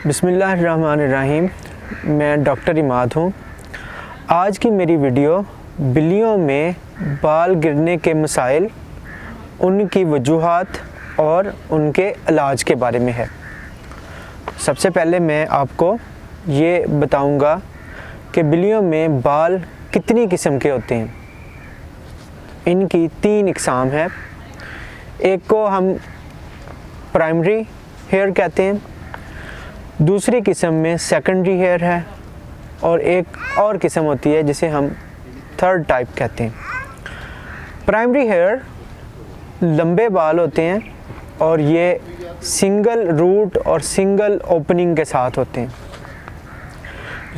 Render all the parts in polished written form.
बिस्मिल्लाहिर्रहमानिर्रहीम। मैं डॉक्टर इमाद हूँ। आज की मेरी वीडियो बिल्लियों में बाल गिरने के मसाइल, उनकी वजूहात और उनके इलाज के बारे में है। सबसे पहले मैं आपको ये बताऊंगा कि बिल्लियों में बाल कितनी किस्म के होते हैं। इनकी 3 इकसाम है। एक को हम प्राइमरी हेयर कहते हैं, दूसरी किस्म में सेकेंडरी हेयर है और एक और किस्म होती है जिसे हम थर्ड टाइप कहते हैं। प्राइमरी हेयर लंबे बाल होते हैं और ये सिंगल रूट और सिंगल ओपनिंग के साथ होते हैं।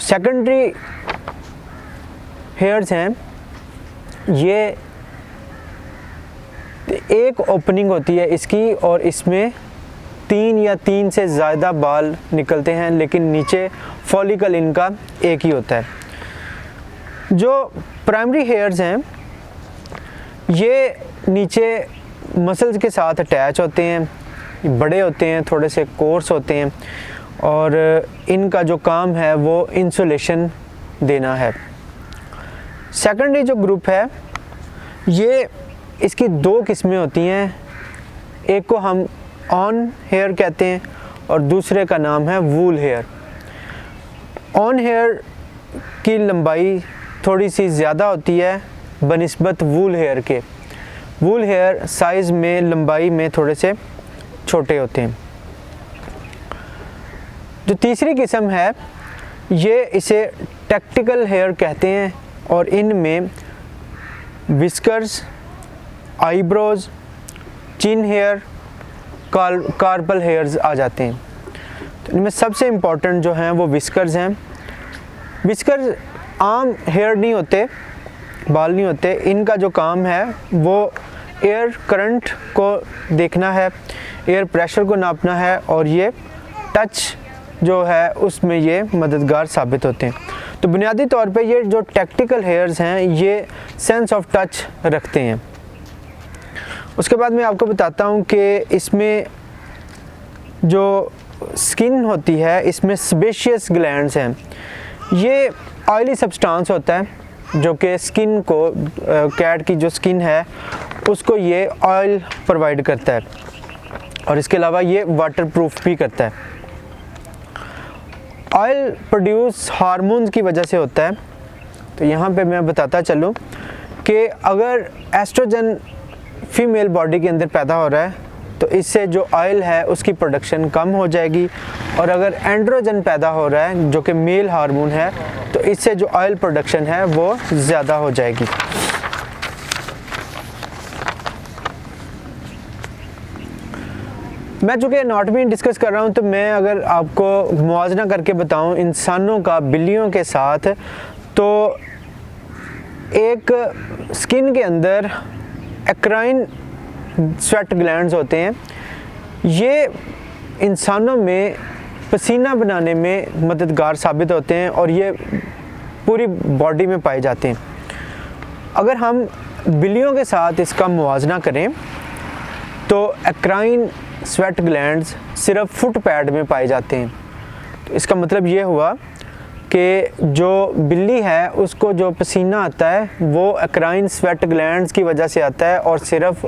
सेकेंडरी हेयर्स हैं, ये एक ओपनिंग होती है इसकी और इसमें 3 या 3 से ज़्यादा बाल निकलते हैं, लेकिन नीचे फॉलिकल इनका एक ही होता है। जो प्राइमरी हेयर्स हैं ये नीचे मसल्स के साथ अटैच होते हैं, बड़े होते हैं, थोड़े से कोर्स होते हैं और इनका जो काम है वो इंसुलेशन देना है। सेकेंडरी जो ग्रुप है ये इसकी 2 किस्में होती हैं। एक को हम ऑन हेयर कहते हैं और दूसरे का नाम है वूल हेयर। ऑन हेयर की लंबाई थोड़ी सी ज़्यादा होती है बनिस्बत वूल हेयर के। वूल हेयर साइज़ में, लंबाई में थोड़े से छोटे होते हैं। जो तीसरी किस्म है ये इसे टैक्टिकल हेयर कहते हैं और इनमें विस्कर्स, आईब्रोज, चिन हेयर, कार्पल हेयर्स आ जाते हैं। तो इनमें सबसे इम्पॉर्टेंट जो हैं वो विस्कर्स हैं। विस्कर्स आम हेयर नहीं होते, बाल नहीं होते। इनका जो काम है वो एयर करंट को देखना है, एयर प्रेशर को नापना है और ये टच जो है उसमें ये मददगार साबित होते हैं। तो बुनियादी तौर पे ये जो टैक्टिकल हेयर्स हैं ये सेंस ऑफ टच रखते हैं। उसके बाद मैं आपको बताता हूँ कि इसमें जो स्किन होती है इसमें सेबेशियस ग्लैंड्स हैं। ये ऑयली सब्सटेंस होता है जो कि स्किन को, कैट की जो स्किन है उसको ये ऑयल प्रोवाइड करता है और इसके अलावा ये वाटर प्रूफ भी करता है। ऑयल प्रोड्यूस हार्मोन्स की वजह से होता है। तो यहाँ पे मैं बताता चलूँ कि अगर एस्ट्रोजन फीमेल बॉडी के अंदर पैदा हो रहा है तो इससे जो ऑयल है उसकी प्रोडक्शन कम हो जाएगी, और अगर एंड्रोजन पैदा हो रहा है जो कि मेल हार्मोन है तो इससे जो ऑयल प्रोडक्शन है वो ज़्यादा हो जाएगी। मैं चूँकि एनाटॉमी डिस्कस कर रहा हूँ तो मैं अगर आपको मुआवजा करके बताऊँ इंसानों का बिल्लियों के साथ, तो एक स्किन के अंदर एक्राइन स्वेट ग्लैंड्स होते हैं। ये इंसानों में पसीना बनाने में मददगार साबित होते हैं और ये पूरी बॉडी में पाए जाते हैं। अगर हम बिल्लियों के साथ इसका मुवाजना करें तो एक्राइन स्वेट ग्लैंड्स सिर्फ फुट पैड में पाए जाते हैं। तो इसका मतलब ये हुआ कि जो बिल्ली है उसको जो पसीना आता है वो एक्राइन स्वेट ग्लैंड्स की वजह से आता है और सिर्फ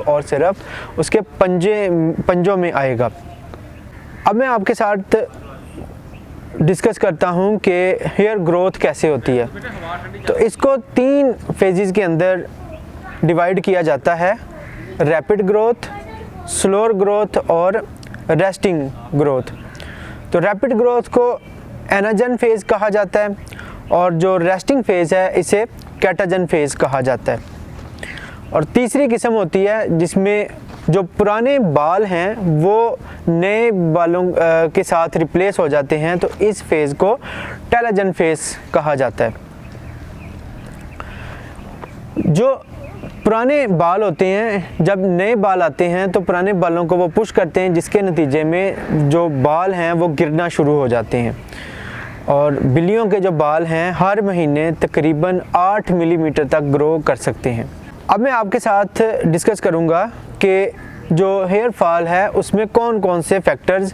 उसके पंजों में आएगा। अब मैं आपके साथ डिस्कस करता हूँ कि हेयर ग्रोथ कैसे होती है। तो इसको 3 फेजेस के अंदर डिवाइड किया जाता है: रैपिड ग्रोथ, स्लोअर ग्रोथ और रेस्टिंग ग्रोथ। तो रैपिड ग्रोथ को एनाजन फेज़ कहा जाता है और जो रेस्टिंग फेज़ है इसे कैटाजन फेज़ कहा जाता है। और तीसरी किस्म होती है जिसमें जो पुराने बाल हैं वो नए बालों के साथ रिप्लेस हो जाते हैं, तो इस फेज़ को टेलोजन फेज़ कहा जाता है। जो पुराने बाल होते हैं, जब नए बाल आते हैं तो पुराने बालों को वो पुश करते हैं, जिसके नतीजे में जो बाल हैं वो गिरना शुरू हो जाते हैं। और बिल्लियों के जो बाल हैं हर महीने तकरीबन 8 मिलीमीटर तक ग्रो कर सकते हैं। अब मैं आपके साथ डिस्कस करूंगा कि जो हेयर फॉल है उसमें कौन कौन से factors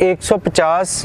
150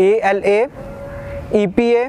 ALA, EPA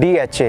DHA.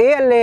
ALA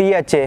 DHA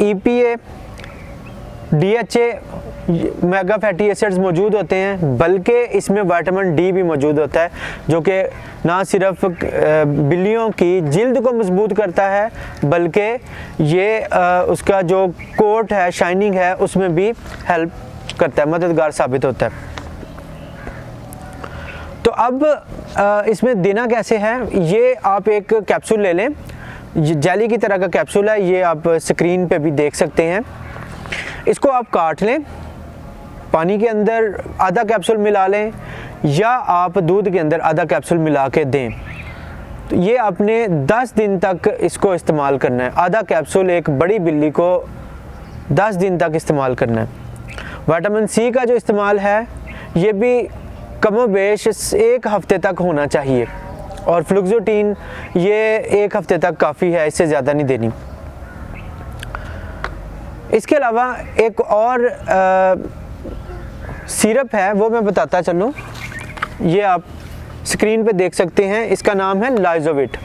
EPA DHA mega fatty acids मौजूद होते हैं, बल्कि इसमें विटामिन D भी मौजूद होता है, जो कि ना सिर्फ बिल्लियों की जिल्द को मजबूत करता है, बल्कि ये उसका जो कोट है, शाइनिंग है, उसमें भी हेल्प करता है, मददगार साबित होता है। तो अब इसमें देना कैसे है, ये आप एक कैप्सूल ले लें, जेली की तरह का कैप्सूल है, ये आप स्क्रीन पे भी देख सकते हैं। इसको आप काट लें, पानी के अंदर आधा कैप्सूल मिला लें या आप दूध के अंदर आधा कैप्सूल मिला के दें। तो ये आपने 10 दिन तक इसको इस्तेमाल करना है। आधा कैप्सूल एक बड़ी बिल्ली को 10 दिन तक इस्तेमाल करना है। विटामिन C का जो इस्तेमाल है ये भी कमोबेश 1 हफ्ते तक होना चाहिए, और फ्लुक्सोटीन ये 1 हफ्ते तक काफ़ी है, इससे ज़्यादा नहीं देनी। इसके अलावा एक और सिरप है, वो मैं बताता चलूँ। ये आप स्क्रीन पे देख सकते हैं, इसका नाम है लाइजोविट।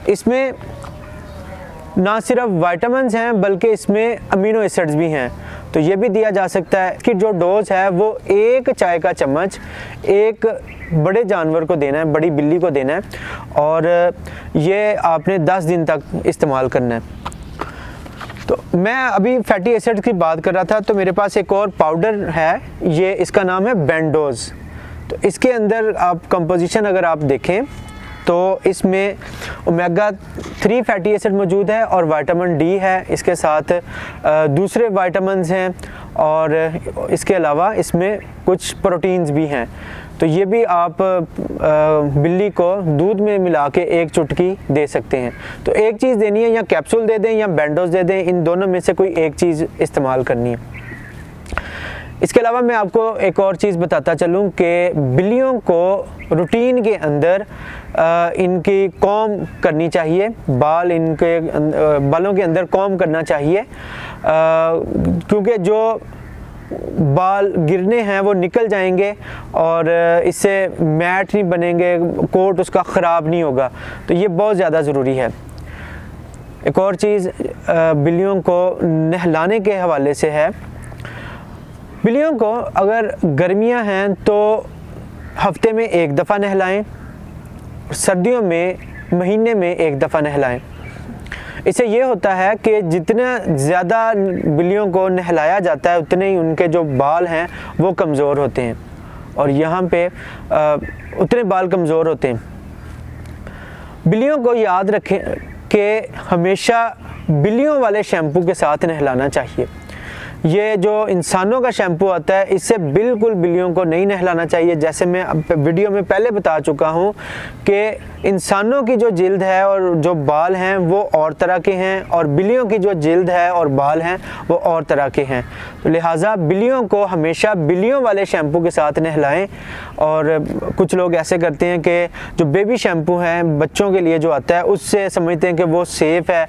इसमें ना सिर्फ विटामिन्स हैं बल्कि इसमें अमीनो एसिड्स भी हैं, तो ये भी दिया जा सकता है। इसकी जो डोज है वो 1 चाय का चम्मच एक बड़े जानवर को देना है, बड़ी बिल्ली को देना है, और ये आपने 10 दिन तक इस्तेमाल करना है। तो मैं अभी फैटी एसिड की बात कर रहा था, तो मेरे पास एक और पाउडर है, ये इसका नाम है बेंडोज। तो इसके अंदर आप कंपोजिशन अगर आप देखें तो इसमें ओमेगा 3 फैटी एसिड मौजूद है और विटामिन D है, इसके साथ दूसरे विटामिन्स हैं, और इसके अलावा इसमें कुछ प्रोटीन्स भी हैं। तो ये भी आप बिल्ली को दूध में मिला के 1 चुटकी दे सकते हैं। तो एक चीज़ देनी है, या कैप्सूल दे दें या बेंडोज दे दें, इन दोनों में से कोई एक चीज़ इस्तेमाल करनी है। इसके अलावा मैं आपको एक और चीज़ बताता चलूँ कि बिल्लियों को रूटीन के अंदर इनकी कॉम करनी चाहिए, बालों के अंदर कॉम करना चाहिए, क्योंकि जो बाल गिरने हैं वो निकल जाएंगे और इससे मैट नहीं बनेंगे, कोट उसका ख़राब नहीं होगा। तो ये बहुत ज़्यादा ज़रूरी है। एक और चीज़ बिल्लियों को नहलाने के हवाले से है। बिल्लियों को अगर गर्मियां हैं तो हफ्ते में 1 दफ़ा नहलाएं, सर्दियों में महीने में 1 दफ़ा नहलाएं। इससे ये होता है कि जितना ज़्यादा बिल्लियों को नहलाया जाता है उतने ही उनके जो बाल हैं वो कमज़ोर होते हैं, और यहाँ पे उतने बाल कमज़ोर होते हैं। बिल्लियों को याद रखें कि हमेशा बिल्लियों वाले शैम्पू के साथ नहलाना चाहिए। ये जो इंसानों का शैम्पू आता है इससे बिल्कुल बिल्लियों को नहीं नहलाना चाहिए। जैसे मैं वीडियो में पहले बता चुका हूँ कि इंसानों की जो जिल्द है और जो बाल हैं वो और तरह के हैं, और बिल्लियों की जो जिल्द है और बाल हैं वो और तरह के हैं। तो लिहाजा बिल्लियों को हमेशा बिल्लियों वाले शैम्पू के साथ नहलाएं। और कुछ लोग ऐसे करते हैं कि जो बेबी शैम्पू है बच्चों के लिए जो आता है उससे समझते हैं कि वो सेफ़ है,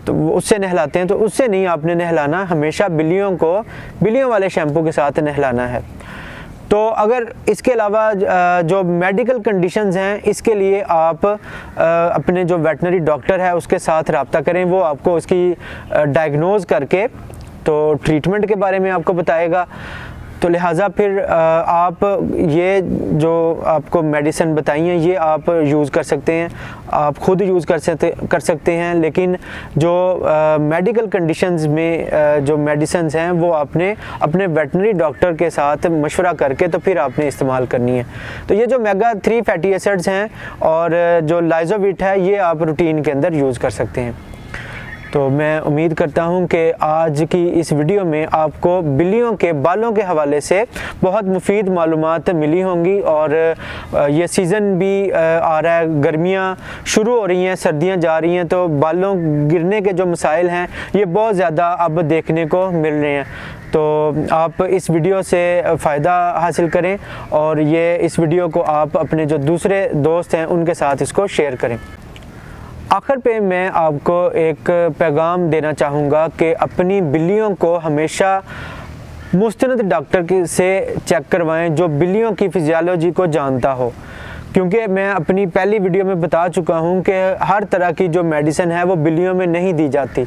तो उससे नहलाते हैं। तो उससे नहीं आपने नहलाना, हमेशा बिल्लियों को बिल्लियों वाले शैम्पू के साथ नहलाना है। तो अगर इसके अलावा जो मेडिकल कंडीशंस हैं इसके लिए आप अपने जो वेटनरी डॉक्टर है उसके साथ रब्ता करें, वो आपको उसकी डायग्नोज करके तो ट्रीटमेंट के बारे में आपको बताएगा। तो लिहाजा फिर आप ये जो आपको मेडिसिन बताई हैं ये आप यूज़ कर सकते हैं, आप खुद यूज़ कर सकते हैं, लेकिन जो मेडिकल कंडीशंस में जो मेडिसिन्स हैं वो आपने अपने वेटनरी डॉक्टर के साथ मशवरा करके तो फिर आपने इस्तेमाल करनी है। तो ये जो ओमेगा 3 फैटी एसिड्स हैं और जो लाइजोविट है ये आप रूटीन के अंदर यूज़ कर सकते हैं। तो मैं उम्मीद करता हूं कि आज की इस वीडियो में आपको बिल्लियों के बालों के हवाले से बहुत मुफीद मालूमात मिली होंगी। और ये सीज़न भी आ रहा है, गर्मियां शुरू हो रही हैं, सर्दियां जा रही हैं, तो बालों गिरने के जो मसाइल हैं ये बहुत ज़्यादा अब देखने को मिल रहे हैं। तो आप इस वीडियो से फ़ायदा हासिल करें और ये इस वीडियो को आप अपने जो दूसरे दोस्त हैं उनके साथ इसको शेयर करें। आखिर पे मैं आपको एक पैगाम देना चाहूँगा कि अपनी बिल्लियों को हमेशा मुस्तनद डॉक्टर से चेक करवाएं जो बिल्लियों की फिजियोलॉजी को जानता हो, क्योंकि मैं अपनी पहली वीडियो में बता चुका हूँ कि हर तरह की जो मेडिसिन है वो बिल्लियों में नहीं दी जाती।